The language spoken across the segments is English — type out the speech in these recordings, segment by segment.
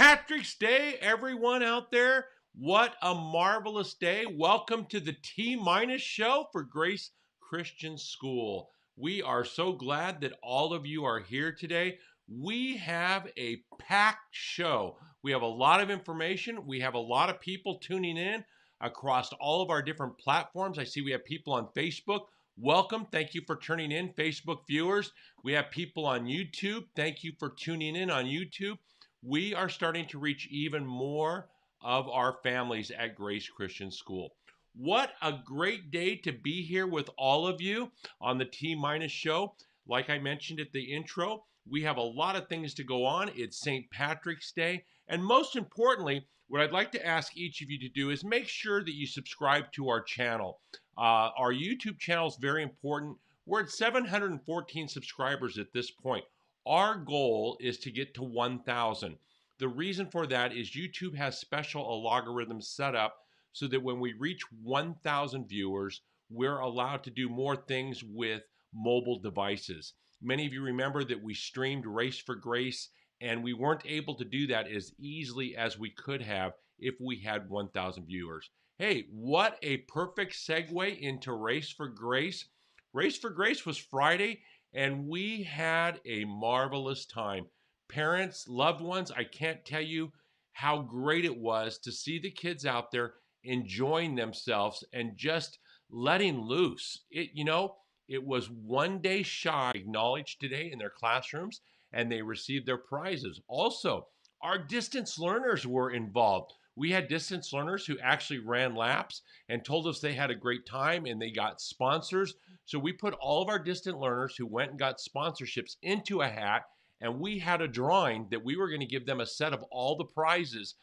Patrick's Day, everyone out there. What a marvelous day. Welcome to the T-Minus show for Grace Christian School. We are so glad that all of you are here today. We have a packed show. We have a lot of information. We have a lot of people tuning in across all of our different platforms. I see we have people on Facebook. Welcome. Thank you for tuning in, Facebook viewers. We have people on YouTube. Thank you for tuning in on YouTube. We are starting to reach even more of our families at Grace Christian School. What a great day to be here with all of you on the T-Minus show. Like I mentioned at the intro, we have a lot of things to go on. It's St. Patrick's Day. And most importantly, what I'd like to ask each of you to do is make sure that you subscribe to our channel. Our YouTube channel is very important. We're at 714 subscribers at this point. Our goal is to get to 1,000. The reason for that is YouTube has special algorithms set up so that when we reach 1,000 viewers, we're allowed to do more things with mobile devices. Many of you remember that we streamed Race for Grace, and we weren't able to do that as easily as we could have if we had 1,000 viewers. Hey, what a perfect segue into Race for Grace. Race for Grace was Friday, and we had a marvelous time. Parents, loved ones, I can't tell you how great it was to see the kids out there enjoying themselves and just letting loose. It was one day shy, acknowledged today in their classrooms, and they received their prizes. Also, our distance learners were involved. We had distance learners who actually ran laps and told us they had a great time and they got sponsors. So we put all of our distant learners who went and got sponsorships into a hat, and we had a drawing that we were going to give them a set of all the prizes,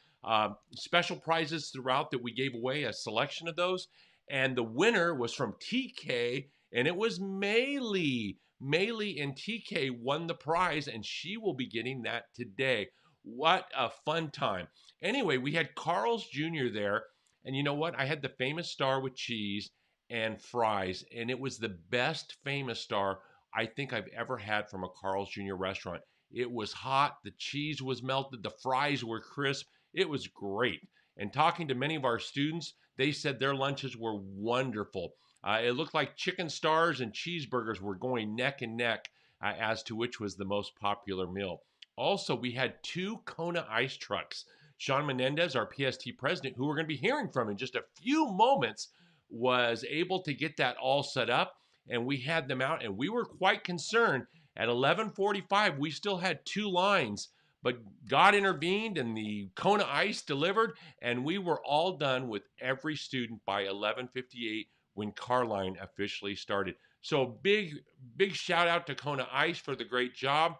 special prizes throughout that we gave away, a selection of those. And the winner was from TK, and it was Maylee. Maylee and TK won the prize, and she will be getting that today. What a fun time. Anyway, we had Carl's Jr. there, and you know what? I had the famous star with cheese and fries, and it was the best famous star I think I've ever had from a Carl's Jr. restaurant. It was hot, the cheese was melted, the fries were crisp. It was great. And talking to many of our students, they said their lunches were wonderful. It looked like chicken stars and cheeseburgers were going neck and neck as to which was the most popular meal. Also, we had 2 Kona ice trucks. Sean Menendez, our PST president, who we're going to be hearing from in just a few moments, was able to get that all set up, and we had them out, and we were quite concerned. At 11:45, we still had 2 lines, but God intervened, and the Kona ice delivered, and we were all done with every student by 11:58 when Carline officially started. So big shout out to Kona Ice for the great job.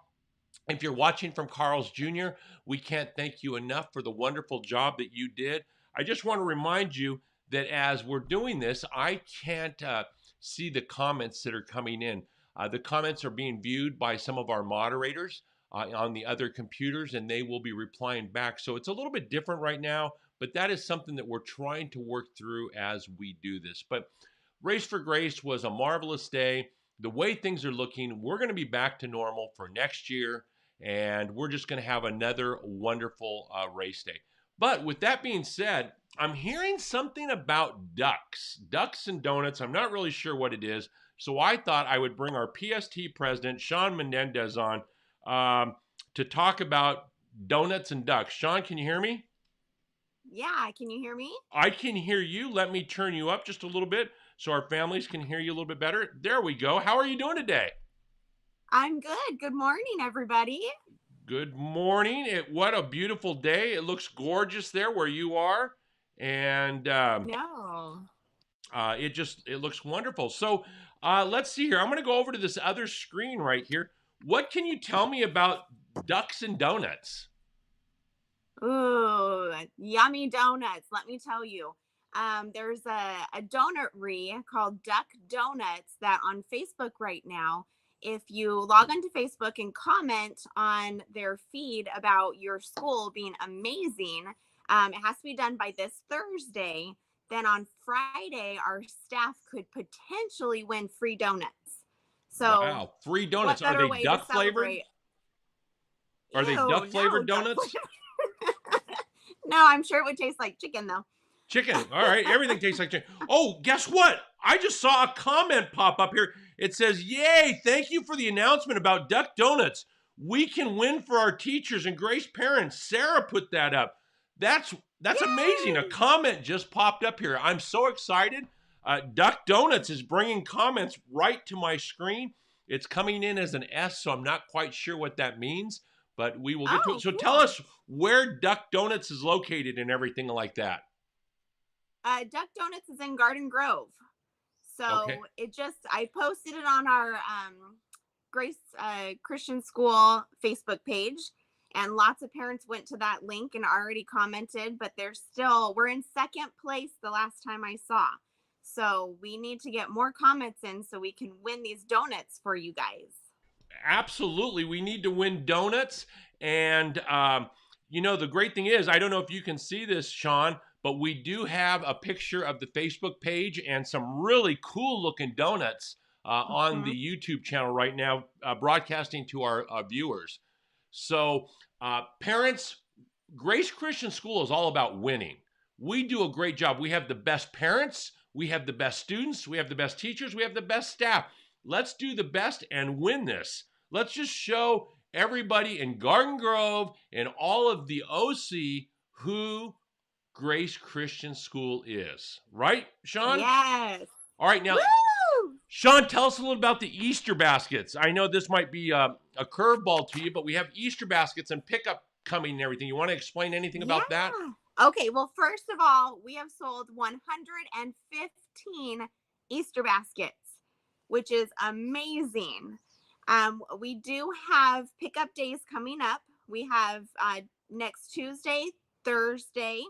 If you're watching from Carl's Jr., we can't thank you enough for the wonderful job that you did. I just want to remind you that as we're doing this, I can't see the comments that are coming in. The comments are being viewed by some of our moderators on the other computers, and they will be replying back. So it's a little bit different right now, but that is something that we're trying to work through as we do this. But Race for Grace was a marvelous day. The way things are looking, we're going to be back to normal for next year, and we're just going to have another wonderful race day. But with that being said, I'm hearing something about ducks and donuts. I'm not really sure what it is. So I thought I would bring our PST president, Sean Menendez, on to talk about donuts and ducks. Sean, can you hear me? Yeah, can you hear me? I can hear you. Let me turn you up just a little bit so our families can hear you a little bit better. There we go. How are you doing today? I'm good. Good morning, everybody. Good morning. What a beautiful day. It looks gorgeous there where you are. And No. it looks wonderful. So let's see here. I'm going to go over to this other screen right here. What can you tell me about ducks and donuts? Ooh, yummy donuts. Let me tell you. There's a donutry called Duck Donuts that on Facebook right now. If you log onto Facebook and comment on their feed about your school being amazing, it has to be done by this Thursday. Then on Friday, our staff could potentially win free donuts. So wow, free donuts. Are they duck flavored? Are they duck flavored donuts? No, I'm sure it would taste like chicken though. Chicken. All right. Everything tastes like chicken. Oh, guess what? I just saw a comment pop up here. It says, "Yay, thank you for the announcement about Duck Donuts. We can win for our teachers and Grace parents." Sarah put that up. That's amazing. A Yay! comment just popped up here. I'm so excited. Duck Donuts is bringing comments right to my screen. It's coming in as an S, so I'm not quite sure what that means, but we will get to it. Oh, So cool. tell us where Duck Donuts is located and everything like that. Duck Donuts is in Garden Grove. So Okay. I posted it on our Grace Christian School Facebook page, and lots of parents went to that link and already commented, but we're in second place the last time I saw. So we need to get more comments in so we can win these donuts for you guys. Absolutely. We need to win donuts. And, the great thing is, I don't know if you can see this, Sean, but we do have a picture of the Facebook page and some really cool looking donuts on the YouTube channel right now, broadcasting to our viewers. So, parents, Grace Christian School is all about winning. We do a great job. We have the best parents, we have the best students, we have the best teachers, we have the best staff. Let's do the best and win this. Let's just show everybody in Garden Grove and all of the OC who Grace Christian School is. Right, Sean? Yes. All right, now, Woo! Sean, tell us a little about the Easter baskets. I know this might be a curveball to you, but we have Easter baskets and pickup coming and everything. You want to explain anything about that? Okay, well, first of all, we have sold 115 Easter baskets, which is amazing. We do have pickup days coming up. We have next Tuesday, Thursday,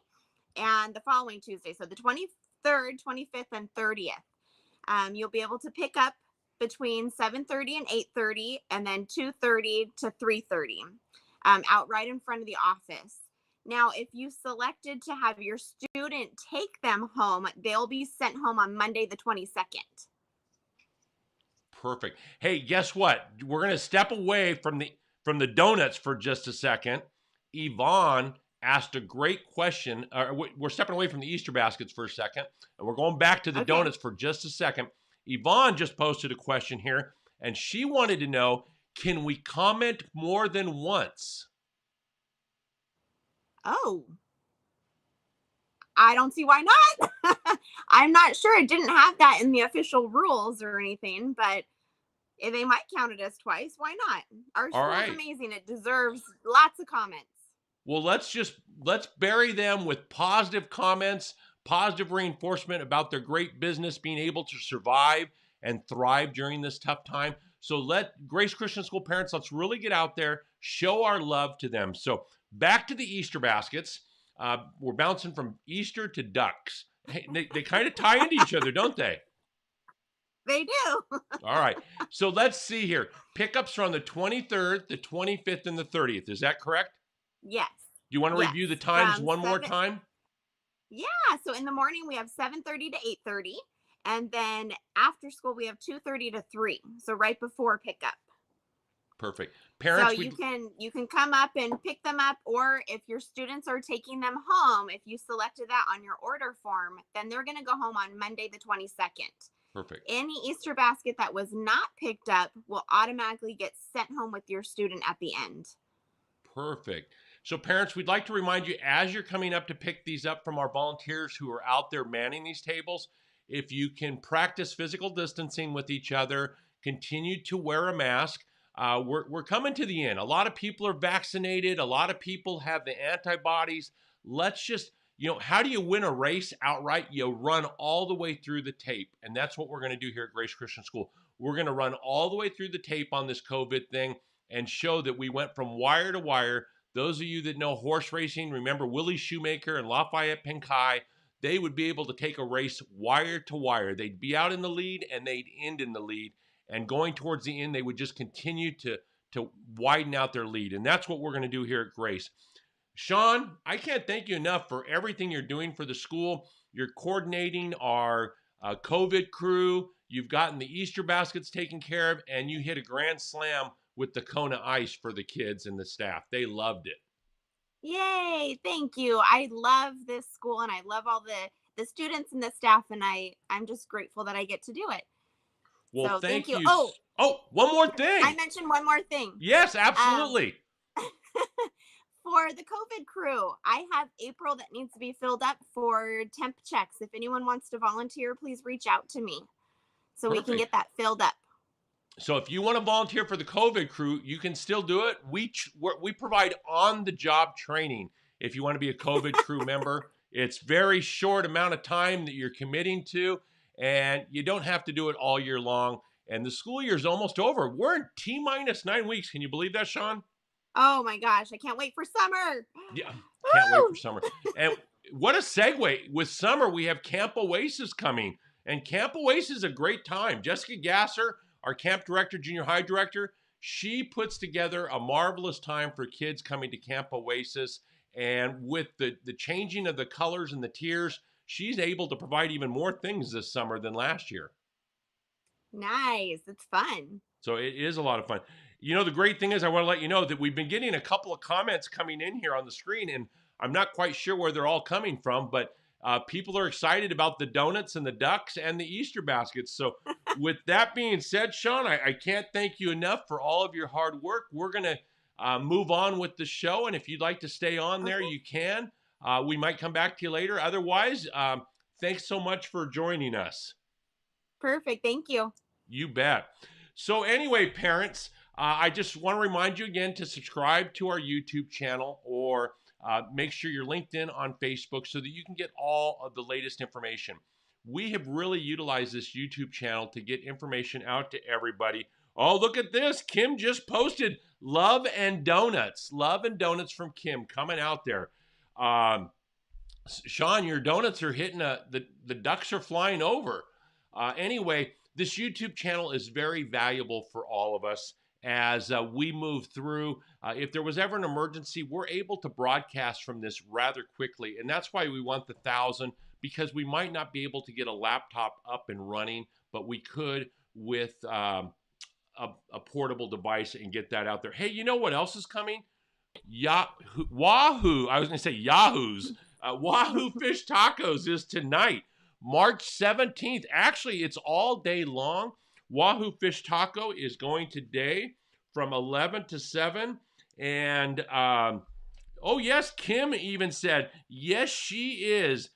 and the following Tuesday. So the 23rd, 25th, and 30th. You'll be able to pick up between 7:30 and 8:30, and then 2:30 to 3:30, out right in front of the office. Now, if you selected to have your student take them home, they'll be sent home on Monday the 22nd. Perfect. Hey, guess what? We're going to step away from the donuts for just a second. Yvonne asked a great question. We're stepping away from the Easter baskets for a second, and we're going back to the donuts for just a second. Yvonne just posted a question here, and she wanted to know, can we comment more than once? Oh, I don't see why not. I'm not sure. It didn't have that in the official rules or anything, but they might count it as twice. Why not? Our school is amazing. It deserves lots of comments. Well, let's bury them with positive comments, positive reinforcement about their great business being able to survive and thrive during this tough time. So let Grace Christian School parents, let's really get out there, show our love to them. So back to the Easter baskets. We're bouncing from Easter to ducks. Hey, they kind of tie into each other, don't they? They do. All right. So let's see here. Pickups are on the 23rd, the 25th, and the 30th. Is that correct? Yes. Do you want to review the times one more time? Yeah. So in the morning, we have 7:30 to 8:30. And then after school, we have 2:30 to 3. So right before pickup. Perfect. Parents, so you can come up and pick them up, or if your students are taking them home, if you selected that on your order form, then they're going to go home on Monday the 22nd. Perfect. Any Easter basket that was not picked up will automatically get sent home with your student at the end. Perfect. So parents, we'd like to remind you, as you're coming up to pick these up from our volunteers who are out there manning these tables, if you can practice physical distancing with each other, continue to wear a mask. We're coming to the end. A lot of people are vaccinated. A lot of people have the antibodies. Let's just, how do you win a race outright? You run all the way through the tape. And that's what we're going to do here at Grace Christian School. We're going to run all the way through the tape on this COVID thing and show that we went from wire to wire. Those of you that know horse racing, remember Willie Shoemaker and Lafayette Pinkai, they would be able to take a race wire to wire. They'd be out in the lead and they'd end in the lead. And going towards the end, they would just continue to widen out their lead. And that's what we're going to do here at Grace. Sean, I can't thank you enough for everything you're doing for the school. You're coordinating our COVID crew. You've gotten the Easter baskets taken care of, and you hit a grand slam with the Kona Ice for the kids and the staff. They loved it. Yay, thank you. I love this school and I love all the students and the staff, and I'm just grateful that I get to do it. Well, So thank thank you. you. Oh, Oh, one more I thing. mentioned one more thing. Yes, Um, absolutely. for the COVID crew, I have April that needs to be filled up for temp checks. If anyone wants to volunteer, please reach out to me so we can Perfect. get that filled up. So if you want to volunteer for the COVID crew, you can still do it. We provide on-the-job training if you want to be a COVID crew member. It's very short amount of time that you're committing to, and you don't have to do it all year long. And the school year is almost over. We're in T-minus 9 weeks. Can you believe that, Sean? Oh my gosh, I can't wait for summer. Yeah, can't wait for Woo! summer. And what a segue. With summer, we have Camp Oasis coming. And Camp Oasis is a great time. Jessica Gasser, our camp director, junior high director, she puts together a marvelous time for kids coming to Camp Oasis. And with the changing of the colors and the tiers, she's able to provide even more things this summer than last year. Nice. It's fun. So it is a lot of fun. You know, the great thing is, I want to let you know that we've been getting a couple of comments coming in here on the screen, and I'm not quite sure where they're all coming from, but people are excited about the donuts and the ducks and the Easter baskets. So, with that being said, Sean, I can't thank you enough for all of your hard work. We're going to move on with the show, and if you'd like to stay on there, Okay. you can. We might come back to you later. Otherwise, thanks so much for joining us. Perfect. Thank you. You bet. So anyway, parents, I just want to remind you again to subscribe to our YouTube channel, or make sure you're linked in on Facebook so that you can get all of the latest information. We have really utilized this YouTube channel to get information out to everybody. Oh, look at this. Kim just posted love and donuts. Love and donuts from Kim coming out there. Sean, your donuts are hitting the ducks are flying over. Anyway, this YouTube channel is very valuable for all of us as we move through. If there was ever an emergency, we're able to broadcast from this rather quickly. And that's why we want the 1,000, because we might not be able to get a laptop up and running, but we could with a portable device and get that out there. Hey, you know what else is coming? Wahoo. I was going to say Yahoo's. Wahoo Fish Tacos is tonight, March 17th. Actually, it's all day long. Wahoo Fish Taco is going today from 11 to 7. And, oh, yes, Kim even said, yes, she is.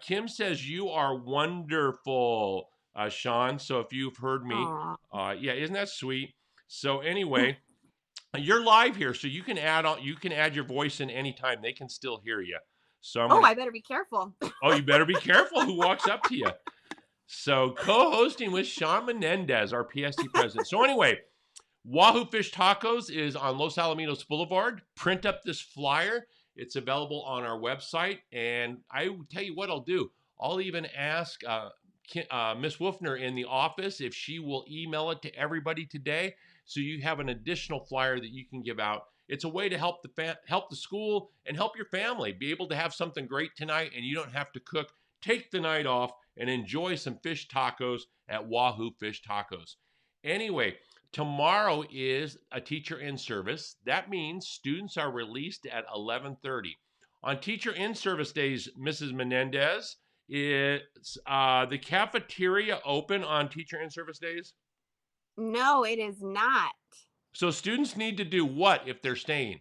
Kim says, you are wonderful, Sean. So if you've heard me, Aw. yeah, isn't that sweet? So anyway, you're live here, so you can add your voice in anytime. They can still hear you. So I'm Oh, gonna. I better be careful. Oh, you better be careful who walks up to you. So co-hosting with Sean Menendez, our PSC president. So anyway, Wahoo Fish Tacos is on Los Alamitos Boulevard. Print up this flyer. It's available on our website. And I will tell you what I'll do. I'll even ask Miss Wolfner in the office if she will email it to everybody today, so you have an additional flyer that you can give out. It's a way to help the school and help your family be able to have something great tonight, and you don't have to cook. Take the night off and enjoy some fish tacos at Wahoo Fish Tacos. Anyway, tomorrow is a teacher in service. That means students are released at 11:30. On teacher in service days, Mrs. Menendez, is the cafeteria open on teacher in service days? No, it is not. So students need to do what if they're staying?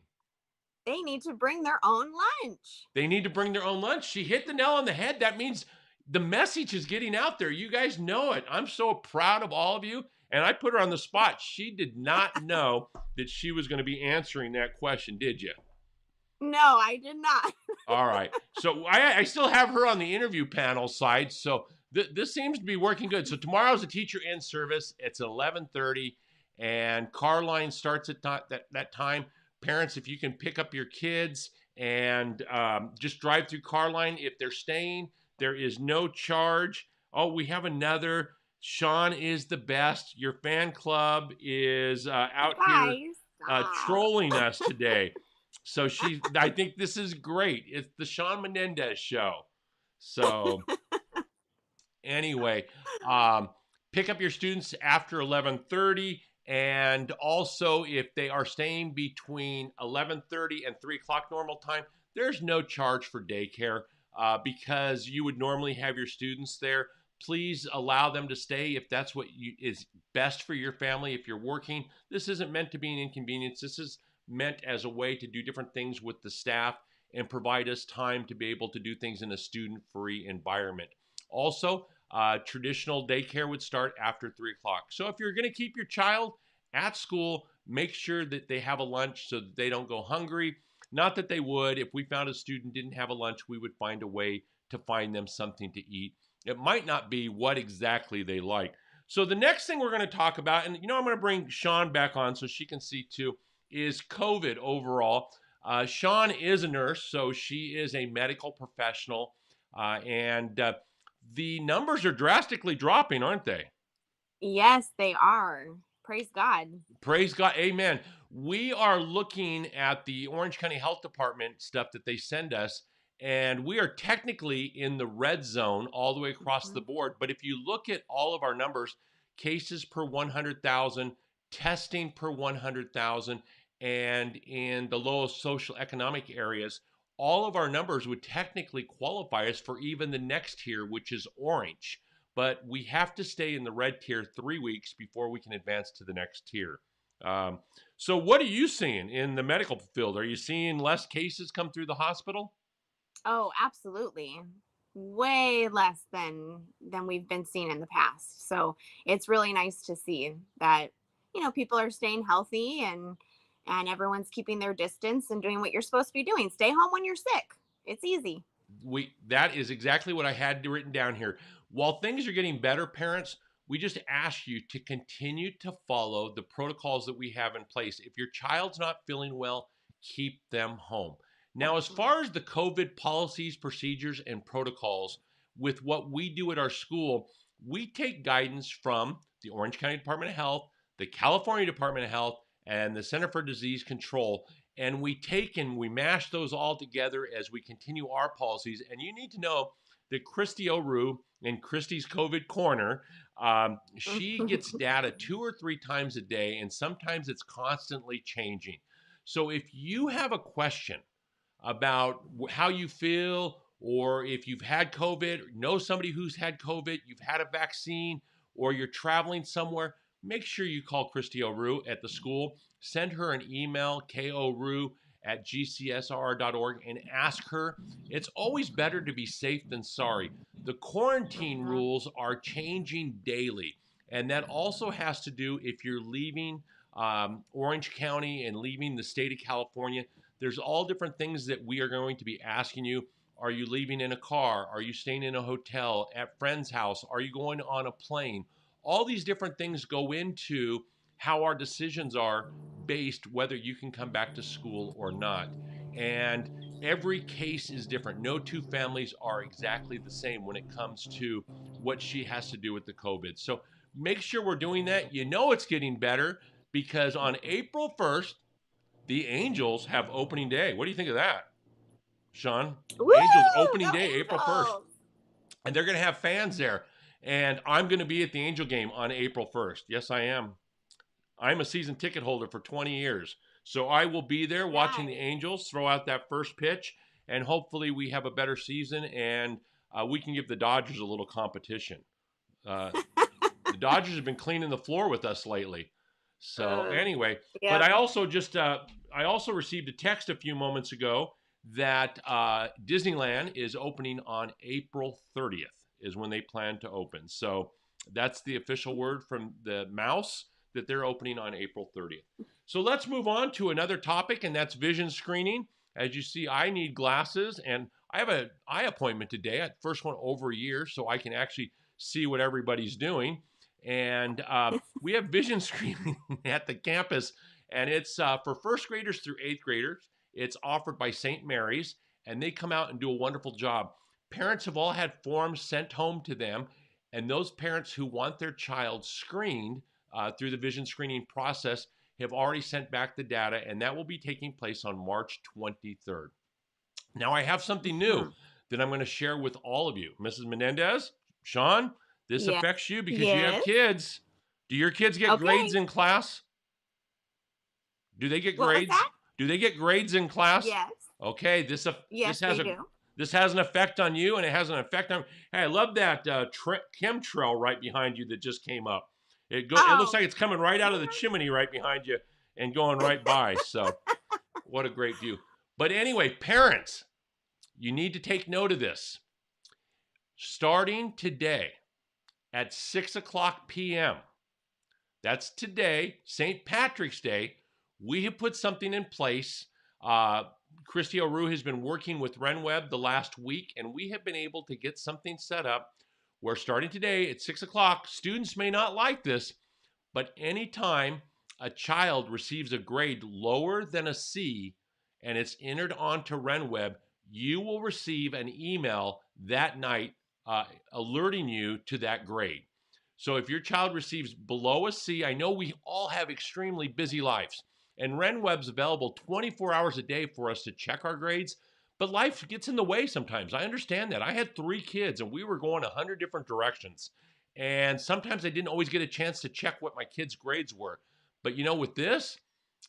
They need to bring their own lunch. They need to bring their own lunch. She hit the nail on the head. That means the message is getting out there. You guys know it. I'm so proud of all of you. And I put her on the spot. She did not know that she was going to be answering that question, did you? No, I did not. All right. So I still have her on the interview panel side. So this seems to be working good. So tomorrow's a teacher in service. It's 11:30, and car line starts at that time. Parents, if you can pick up your kids and just drive through car line. If they're staying, there is no charge. Oh, we have another. Sean is the best. Your fan club is out here Guys, stop. trolling us today. So I think this is great. It's the Sean Menendez show. So anyway, pick up your students after 11:30, And also, if they are staying between 11:30 and 3 o'clock normal time, there's no charge for daycare because you would normally have your students there. Please allow them to stay if that's what is best for your family. If you're working, this isn't meant to be an inconvenience. This is meant as a way to do different things with the staff and provide us time to be able to do things in a student-free environment. Also, traditional daycare would start after 3 o'clock. So if you're going to keep your child at school, make sure that they have a lunch so that they don't go hungry. Not that they would. If we found a student didn't have a lunch, we would find a way to find them something to eat. It might not be what exactly they like. So the next thing we're going to talk about, and I'm going to bring Sean back on so she can see too, is COVID overall. Sean is a nurse, so she is a medical professional, and the numbers are drastically dropping, aren't they? Yes, they are. Praise God. Praise God. Amen. We are looking at the Orange County Health Department stuff that they send us, and we are technically in the red zone all the way across the board. But if you look at all of our numbers, cases per 100,000, testing per 100,000, and in the lowest social economic areas, all of our numbers would technically qualify us for even the next tier, which is orange. But we have to stay in the red tier 3 weeks before we can advance to the next tier. So what are you seeing in the medical field? Are you seeing less cases come through the hospital? Oh, absolutely. Way less than we've been seeing in the past. So it's really nice to see that, people are staying healthy and everyone's keeping their distance and doing what you're supposed to be doing. Stay home when you're sick. It's easy. That is exactly what I had written down here. While things are getting better, parents, we just ask you to continue to follow the protocols that we have in place. If your child's not feeling well, keep them home. Now, as far as the COVID policies, procedures, and protocols, with what we do at our school, we take guidance from the Orange County Department of Health, the California Department of Health, and the Center for Disease Control, and we take and we mash those all together as we continue our policies. And you need to know that Christy O'Rue in Christy's COVID Corner, she gets data 2 or 3 times a day, and sometimes it's constantly changing. So if you have a question about how you feel, or if you've had COVID, know somebody who's had COVID, you've had a vaccine, or you're traveling somewhere, make sure you call Christy O'Rue at the school. Send her an email, korue@gcsr.org, and ask her. It's always better to be safe than sorry. The quarantine rules are changing daily, and that also has to do if you're leaving Orange County and leaving the state of California. There's all different things that we are going to be asking you. Are you leaving in a car? Are you staying in a hotel, at friend's house? Are you going on a plane? All these different things go into how our decisions are based whether you can come back to school or not. And every case is different. No two families are exactly the same when it comes to what she has to do with the COVID. So make sure we're doing that. It's getting better because on April 1st, the Angels have opening day. What do you think of that, Sean? Woo! Angels opening Go day, April 1st. Angels! And they're going to have fans there. And I'm going to be at the Angel game on April 1st. Yes, I am. I'm a season ticket holder for 20 years. So I will be there watching the Angels throw out that first pitch. And hopefully we have a better season and we can give the Dodgers a little competition. The Dodgers have been cleaning the floor with us lately. So anyway, but I also received a text a few moments ago that Disneyland is opening on April 30th is when they plan to open. So that's the official word from the mouse that they're opening on April 30th. So let's move on to another topic, and that's vision screening. As you see, I need glasses, and I have an eye appointment today. First one over a year, so I can actually see what everybody's doing. And we have vision screening at the campus, and it's for first graders through 8th graders. It's offered by St. Mary's, and they come out and do a wonderful job. Parents have all had forms sent home to them, and those parents who want their child screened through the vision screening process have already sent back the data, and that will be taking place on March 23rd. Now, I have something new that I'm going to share with all of you. Mrs. Menendez, Sean, this affects you because you have kids. Do your kids get Okay. grades in class? Do they get What was grades? that? Do they get grades in class? Yes. Okay, this Yes, this has they a do. this has an effect on you, and it has an effect on. Hey, I love that chemtrail right behind you that just came up. It looks Oh, like it's coming right out of the yeah. chimney right behind you and going right by. So what a great view. But anyway, parents, you need to take note of this. Starting today at 6 o'clock p.m. That's today, St. Patrick's Day. We have put something in place. Christy O'Rue has been working with RenWeb the last week, and we have been able to get something set up where starting today at 6 o'clock, students may not like this, but anytime a child receives a grade lower than a C and it's entered onto RenWeb, you will receive an email that night alerting you to that grade. So if your child receives below a C, I know we all have extremely busy lives, and RenWeb's available 24 hours a day for us to check our grades, but life gets in the way sometimes. I understand that. I had 3 kids, and we were going 100 different directions. And sometimes I didn't always get a chance to check what my kids' grades were. But with this,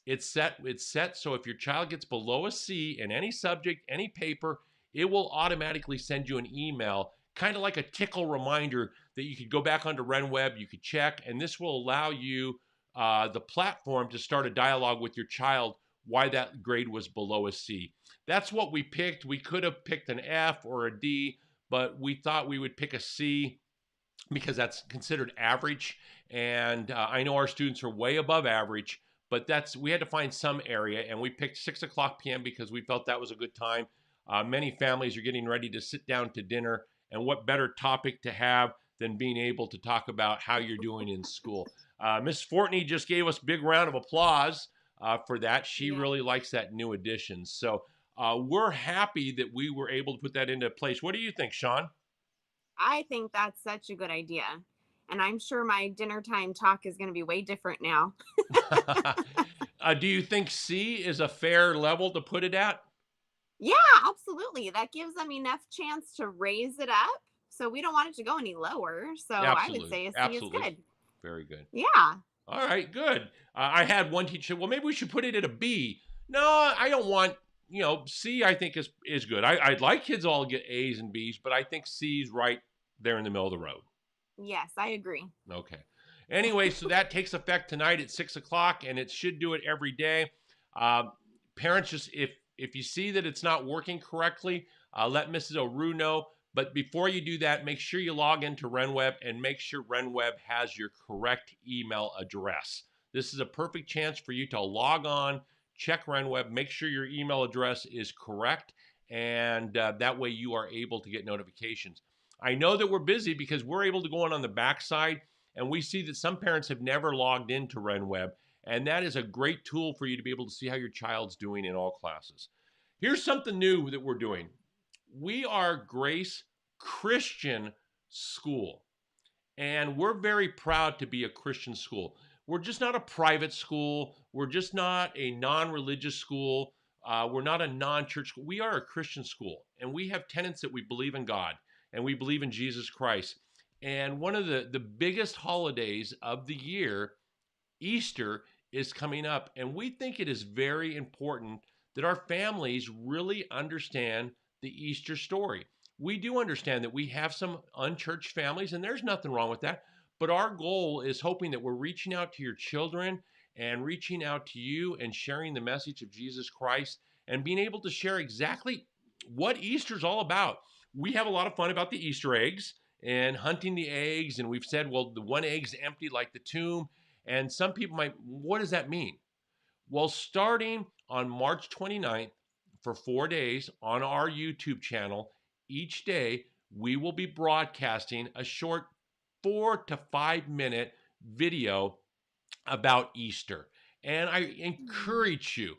it's set so if your child gets below a C in any subject, any paper, it will automatically send you an email, kind of like a tickle reminder that you could go back onto RenWeb, you could check, and this will allow you the platform to start a dialogue with your child why that grade was below a C. That's what we picked. We could have picked an F or a D, but we thought we would pick a C because that's considered average. And I know our students are way above average, but we had to find some area, and we picked 6 o'clock p.m. because we felt that was a good time. Many families are getting ready to sit down to dinner, and what better topic to have than being able to talk about how you're doing in school. Miss Fortney just gave us a big round of applause for that. She Yeah. really likes that new addition. So we're happy that we were able to put that into place. What do you think, Sean? I think that's such a good idea. And I'm sure my dinner time talk is going to be way different now. Do you think C is a fair level to put it at? Yeah, absolutely. That gives them enough chance to raise it up. So we don't want it to go any lower. So I would Absolutely. say a C is Absolutely. good. Very good. Yeah. All right, good. I had one teacher, well, maybe we should put it at a B. No, I don't want, C I think is good. I'd like kids all to get A's and B's, but I think C's right there in the middle of the road. Yes, I agree. Okay. Anyway, so that takes effect tonight at 6 o'clock, and it should do it every day. Uh, Parents, just if you see that it's not working correctly, let Mrs. O'Rue know. But before you do that, make sure you log into RenWeb and make sure RenWeb has your correct email address. This is a perfect chance for you to log on, check RenWeb, make sure your email address is correct, and that way you are able to get notifications. I know that we're busy because we're able to go on the backside, and we see that some parents have never logged into RenWeb, and that is a great tool for you to be able to see how your child's doing in all classes. Here's something new that we're doing. We are Grace Christian School, and we're very proud to be a Christian school. We're just not a private school. We're just not a non-religious school. We're not a non-church school. We are a Christian school, and we have tenets that we believe in God, and we believe in Jesus Christ. And one of the biggest holidays of the year, Easter, is coming up, and we think it is very important that our families really understand the Easter story. We do understand that we have some unchurched families, and there's nothing wrong with that. But our goal is hoping that we're reaching out to your children and reaching out to you and sharing the message of Jesus Christ and being able to share exactly what Easter's all about. We have a lot of fun about the Easter eggs and hunting the eggs, and we've said, well, the one egg's empty like the tomb. And some people might, what does that mean? Well, starting on March 29th for 4 days on our YouTube channel, each day we will be broadcasting a short 4 to 5 minute video about Easter. And I encourage you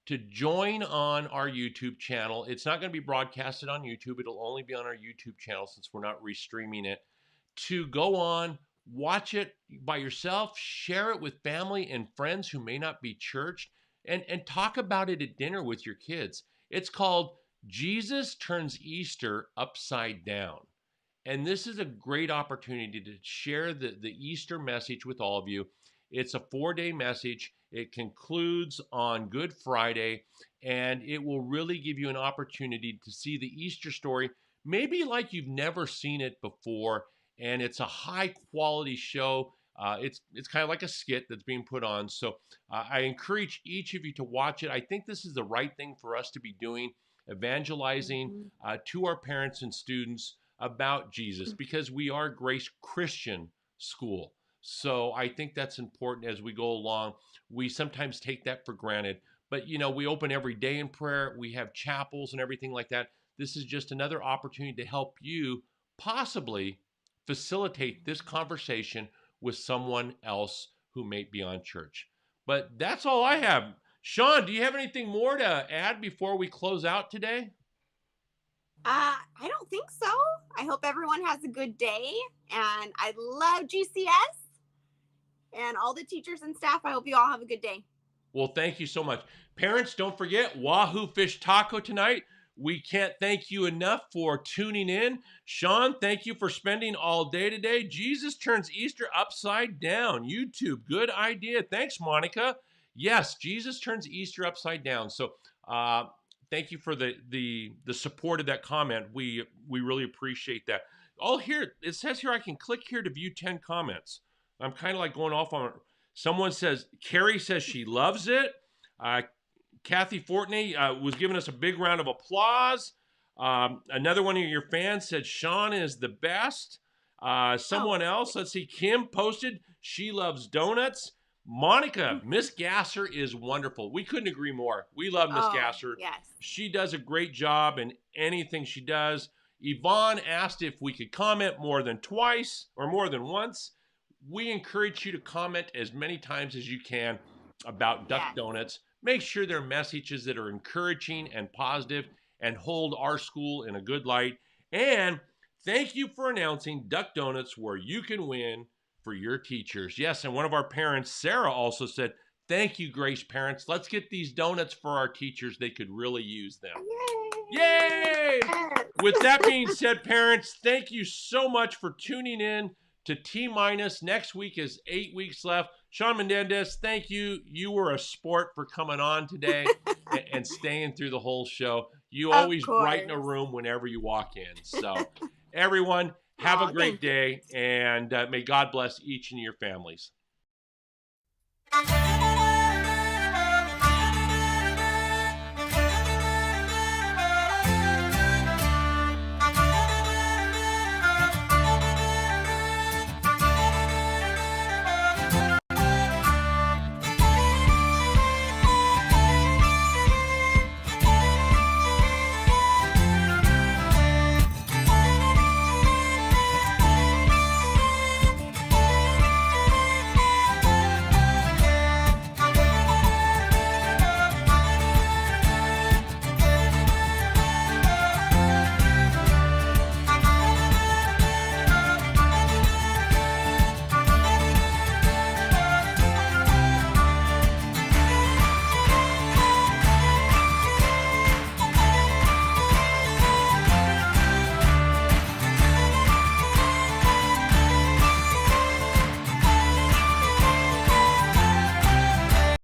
to join on our YouTube channel. It's not going to be broadcasted on YouTube. It'll only be on our YouTube channel since we're not restreaming it. To go on, watch it by yourself, share it with family and friends who may not be churched, and talk about it at dinner with your kids. It's called Jesus Turns Easter Upside Down. And this is a great opportunity to share the Easter message with all of you. It's a 4-day message. It concludes on Good Friday, and it will really give you an opportunity to see the Easter story, maybe like you've never seen it before. And it's a high quality show. It's kind of like a skit that's being put on. So I encourage each of you to watch it. I think this is the right thing for us to be doing, evangelizing to our parents and students about Jesus, because we are Grace Christian School. So I think that's important as we go along. We sometimes take that for granted, but we open every day in prayer. We have chapels and everything like that. This is just another opportunity to help you possibly facilitate this conversation with someone else who may be on church. But that's all I have. Sean, do you have anything more to add before we close out today? I don't think so. I hope everyone has a good day, and I love GCS and all the teachers and staff. I hope you all have a good day. Well, thank you so much. Parents, don't forget Wahoo Fish Taco tonight. We can't thank you enough for tuning in. Sean, thank you for spending all day today. Jesus turns Easter upside down. YouTube, good idea. Thanks, Monica. Yes, Jesus turns Easter upside down. So thank you for the support of that comment. We really appreciate that. It says here I can click here to view 10 comments. I'm kind of like going off on it. Someone says, Carrie says she loves it. Kathy Fortney was giving us a big round of applause. Another one of your fans said Sean is the best. Someone else, let's see, Kim posted she loves donuts. Monica, Miss Gasser is wonderful. We couldn't agree more. We love Miss Gasser. Yes. She does a great job in anything she does. Yvonne asked if we could comment more than twice or more than once. We encourage you to comment as many times as you can about Duck Donuts. Make sure they're messages that are encouraging and positive and hold our school in a good light. And thank you for announcing Duck Donuts, where you can win for your teachers. Yes, and one of our parents, Sarah, also said, thank you, Grace parents. Let's get these donuts for our teachers. They could really use them. Yay! Yes. With that being said, parents, thank you so much for tuning in to T-. Next week is 8 weeks left. Sean Menendez, thank you. You were a sport for coming on today and staying through the whole show. You always brighten a room whenever you walk in. So everyone, have a great day, and may God bless each and your families.